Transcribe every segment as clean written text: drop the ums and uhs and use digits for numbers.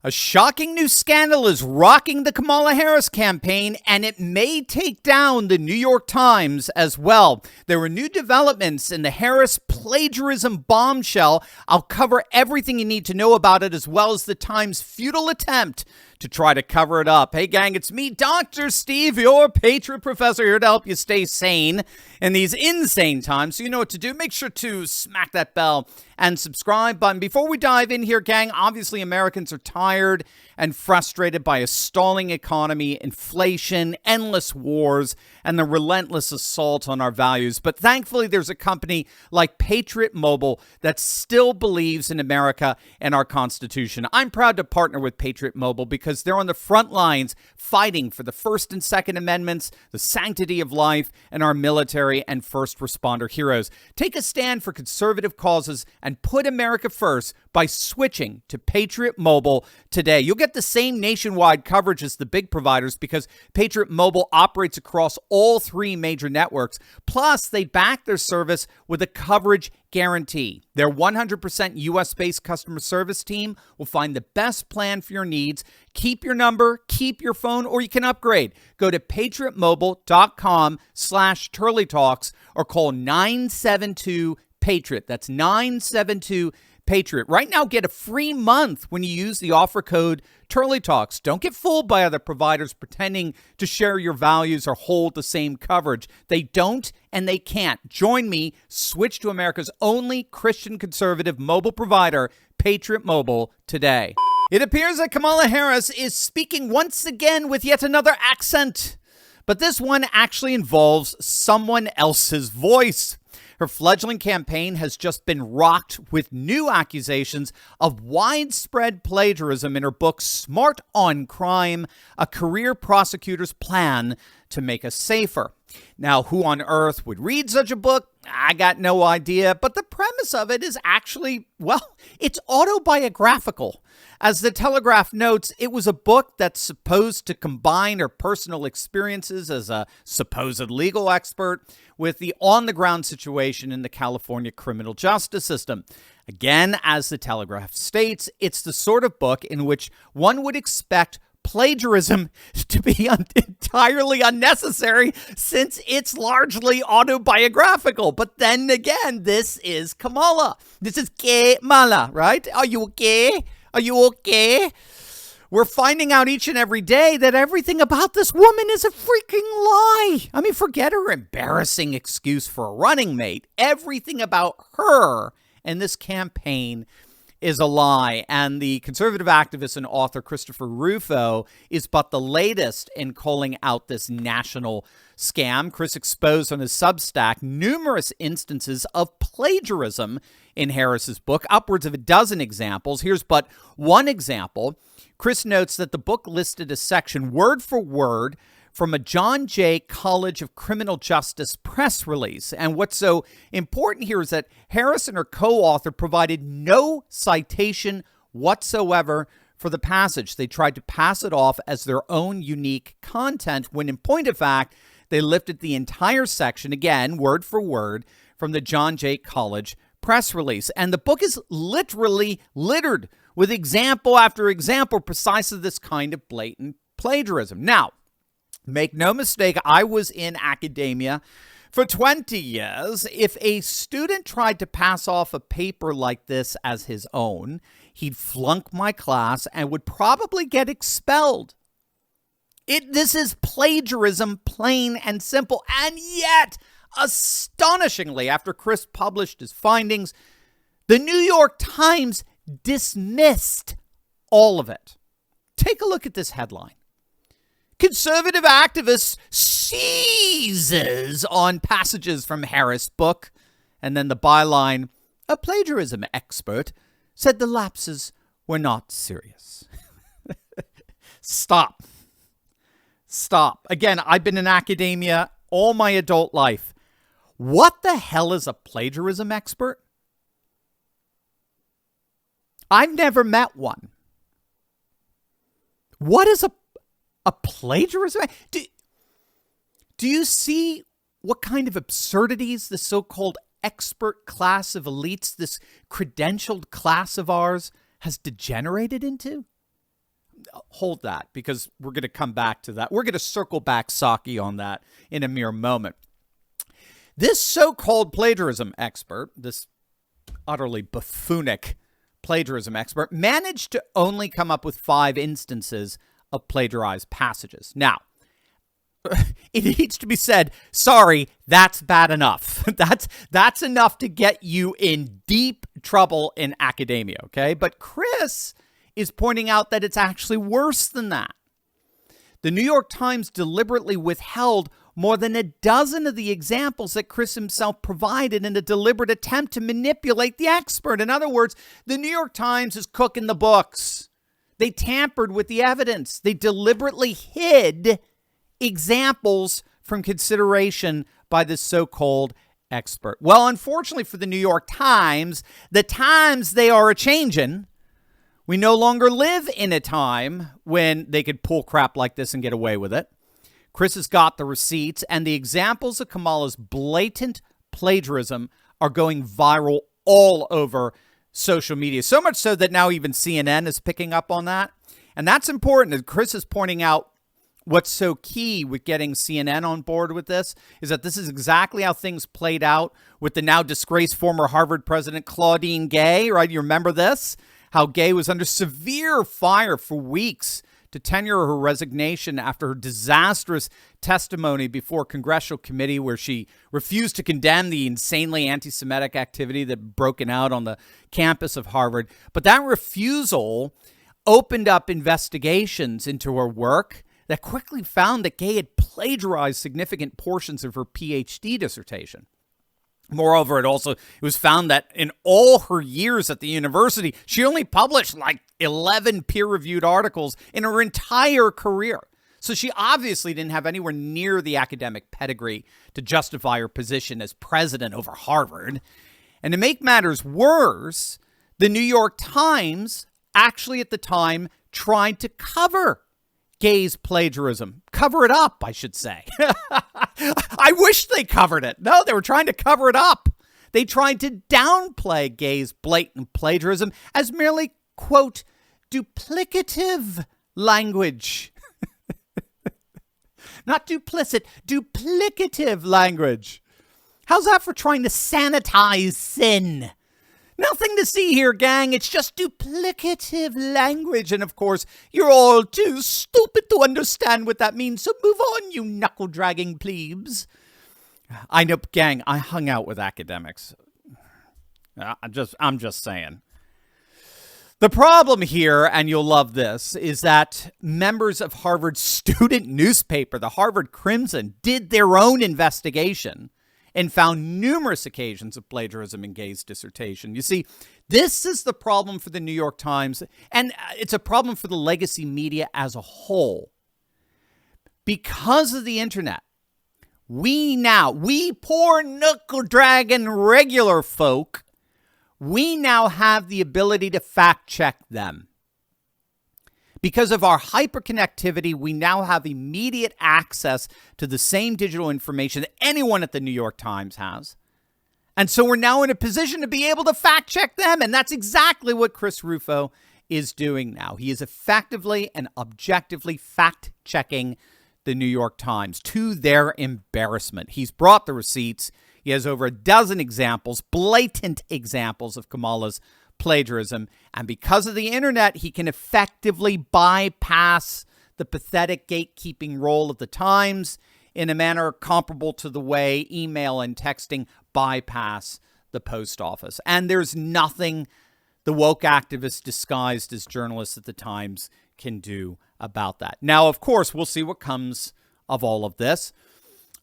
A shocking new scandal is rocking the Kamala Harris campaign, and it may take down the New York Times as well. There were new developments in the Harris plagiarism bombshell. I'll cover everything you need to know about it, as well as the Times' futile attempt to try to cover it up. Hey, gang, it's me, Dr. Steve, your Patriot Professor, here to help you stay sane in these insane times. So you know what to do. Make sure to smack that bell and subscribe button. Before we dive in here, gang, obviously Americans are tired and frustrated by a stalling economy, inflation, endless wars, and the relentless assault on our values. But thankfully, there's a company like Patriot Mobile that still believes in America and our Constitution. I'm proud to partner with Patriot Mobile because they're on the front lines fighting for the First and Second Amendments, the sanctity of life, and our military and first responder heroes. Take a stand for conservative causes and put America first by switching to Patriot Mobile today. You'll get the same nationwide coverage as the big providers because Patriot Mobile operates across all three major networks. Plus, they back their service with a coverage guarantee. Their 100% US-based customer service team will find the best plan for your needs. Keep your number, keep your phone, or you can upgrade. Go to patriotmobile.com/TurleyTalks or call 972-PATRIOT. That's 972-PATRIOT. Right now, get a free month when you use the offer code TurleyTalks. Don't get fooled by other providers pretending to share your values or hold the same coverage. They don't and they can't. Join me. Switch to America's only Christian conservative mobile provider, Patriot Mobile, today. It appears that Kamala Harris is speaking once again with yet another accent, but this one actually involves someone else's voice. Her fledgling campaign has just been rocked with new accusations of widespread plagiarism in her book, Smart on Crime, A Career Prosecutor's Plan to Make Us Safer. Now, who on earth would read such a book? I got no idea, but the premise of it is actually, well, it's autobiographical. As the Telegraph notes, it was a book that's supposed to combine her personal experiences as a supposed legal expert with the on-the-ground situation in the California criminal justice system. Again, as the Telegraph states, it's the sort of book in which one would expect plagiarism to be entirely unnecessary since it's largely autobiographical. But then again, this is Kamala. This is Kamala, right? Are you okay? Are you okay? We're finding out each and every day that everything about this woman is a freaking lie. I mean, forget her embarrassing excuse for a running mate. Everything about her and this campaign is a lie. And the conservative activist and author Christopher Rufo is but the latest in calling out this national scam. Chris exposed on his Substack numerous instances of plagiarism in Harris's book, upwards of a dozen examples. Here's but one example. Chris notes that the book listed a section word for word from a John Jay College of Criminal Justice press release. And what's so important here is that Harris and her co-author provided no citation whatsoever for the passage. They tried to pass it off as their own unique content, when in point of fact, they lifted the entire section, again, word for word, from the John Jay College press release. And the book is literally littered with example after example, precisely this kind of blatant plagiarism. Now, make no mistake, I was in academia for 20 years. If a student tried to pass off a paper like this as his own, he'd flunk my class and would probably get expelled. This is plagiarism, plain and simple. And yet, astonishingly, after Chris published his findings, the New York Times dismissed all of it. Take a look at this headline. Conservative activist seizes on passages from Harris' book. And then the byline, a plagiarism expert said the lapses were not serious. Stop. Again, I've been in academia all my adult life. What the hell is a plagiarism expert? I've never met one. What is a plagiarism? Do you see what kind of absurdities the so-called expert class of elites, this credentialed class of ours, has degenerated into? hold that, because we're going to come back to that. We're going to circle back Psaki on that in a mere moment. This so-called plagiarism expert, this utterly buffoonic plagiarism expert, managed to only come up with 5 instances of plagiarized passages. Now, it needs to be said, sorry, that's bad enough. That's enough to get you in deep trouble in academia, okay? But Chris is pointing out that it's actually worse than that. The New York Times deliberately withheld more than a dozen of the examples that Chris himself provided in a deliberate attempt to manipulate the expert. In other words, the New York Times is cooking the books. They tampered with the evidence. They deliberately hid examples from consideration by this so-called expert. Well, unfortunately for the New York Times, the times they are a-changin'. We no longer live in a time when they could pull crap like this and get away with it. Chris has got the receipts, and the examples of Kamala's blatant plagiarism are going viral all over social media. So much so that now even CNN is picking up on that. And that's important. And Chris is pointing out what's so key with getting CNN on board with this is that this is exactly how things played out with the now disgraced former Harvard president Claudine Gay, right? You remember this? How Gay was under severe fire for weeks to tenure her resignation after her disastrous testimony before a congressional committee where she refused to condemn the insanely anti-Semitic activity that had broken out on the campus of Harvard. But that refusal opened up investigations into her work that quickly found that Gay had plagiarized significant portions of her PhD dissertation. Moreover, it was found that in all her years at the university, she only published like 11 peer-reviewed articles in her entire career. So she obviously didn't have anywhere near the academic pedigree to justify her position as president over Harvard. And to make matters worse, the New York Times actually at the time tried to cover Gay's plagiarism. Cover it up, I should say. I wish they covered it. No, they were trying to cover it up. They tried to downplay Gay's blatant plagiarism as merely, quote, duplicative language. Not duplicit, duplicative language. How's that for trying to sanitize sin? Nothing to see here, gang. It's just duplicative language. And of course, you're all too stupid to understand what that means. So move on, you knuckle-dragging plebes. I know, gang, I hung out with academics. I'm just saying. The problem here, and you'll love this, is that members of Harvard's student newspaper, the Harvard Crimson, did their own investigation and found numerous occasions of plagiarism in Gay's dissertation. You see, this is the problem for the New York Times, and it's a problem for the legacy media as a whole. Because of the internet, we poor knuckle-dragging regular folk, we now have the ability to fact-check them. Because of our hyperconnectivity, we now have immediate access to the same digital information that anyone at the New York Times has. And so we're now in a position to be able to fact check them. And that's exactly what Chris Rufo is doing now. He is effectively and objectively fact checking the New York Times to their embarrassment. He's brought the receipts. He has over a dozen examples, blatant examples of Kamala's plagiarism, and because of the internet, he can effectively bypass the pathetic gatekeeping role of the Times in a manner comparable to the way email and texting bypass the post office. And there's nothing the woke activists disguised as journalists at the Times can do about that. Now, of course, we'll see what comes of all of this.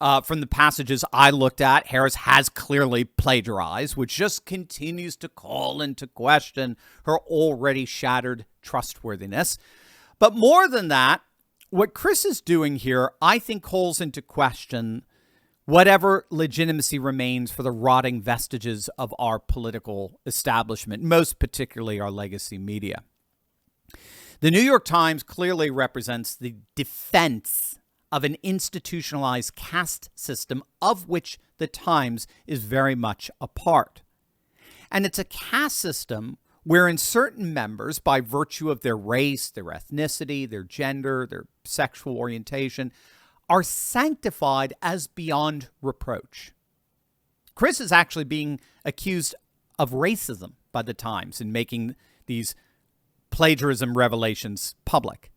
From the passages I looked at, Harris has clearly plagiarized, which just continues to call into question her already shattered trustworthiness. But more than that, what Chris is doing here, I think, calls into question whatever legitimacy remains for the rotting vestiges of our political establishment, most particularly our legacy media. The New York Times clearly represents the defense of an institutionalized caste system of which the Times is very much a part. And it's a caste system wherein certain members, by virtue of their race, their ethnicity, their gender, their sexual orientation, are sanctified as beyond reproach. Chris is actually being accused of racism by the Times in making these plagiarism revelations public.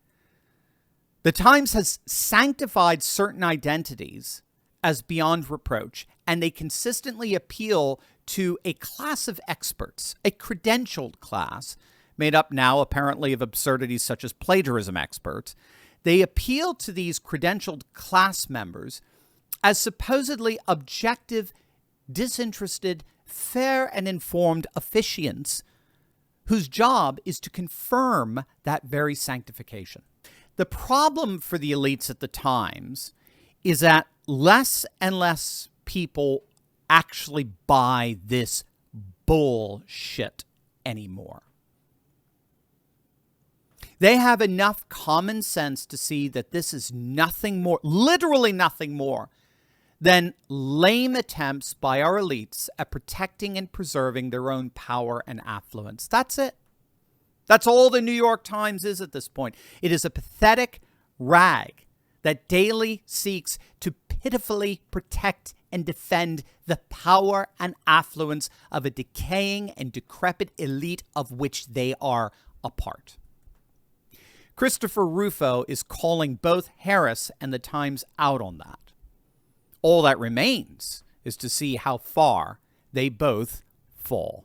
The Times has sanctified certain identities as beyond reproach, and they consistently appeal to a class of experts, a credentialed class, made up now apparently of absurdities such as plagiarism experts. They appeal to these credentialed class members as supposedly objective, disinterested, fair and informed officiants whose job is to confirm that very sanctification. The problem for the elites at the Times is that less and less people actually buy this bullshit anymore. They have enough common sense to see that this is nothing more, literally nothing more, than lame attempts by our elites at protecting and preserving their own power and affluence. That's it. That's all the New York Times is at this point. It is a pathetic rag that daily seeks to pitifully protect and defend the power and affluence of a decaying and decrepit elite of which they are a part. Christopher Rufo is calling both Harris and the Times out on that. All that remains is to see how far they both fall.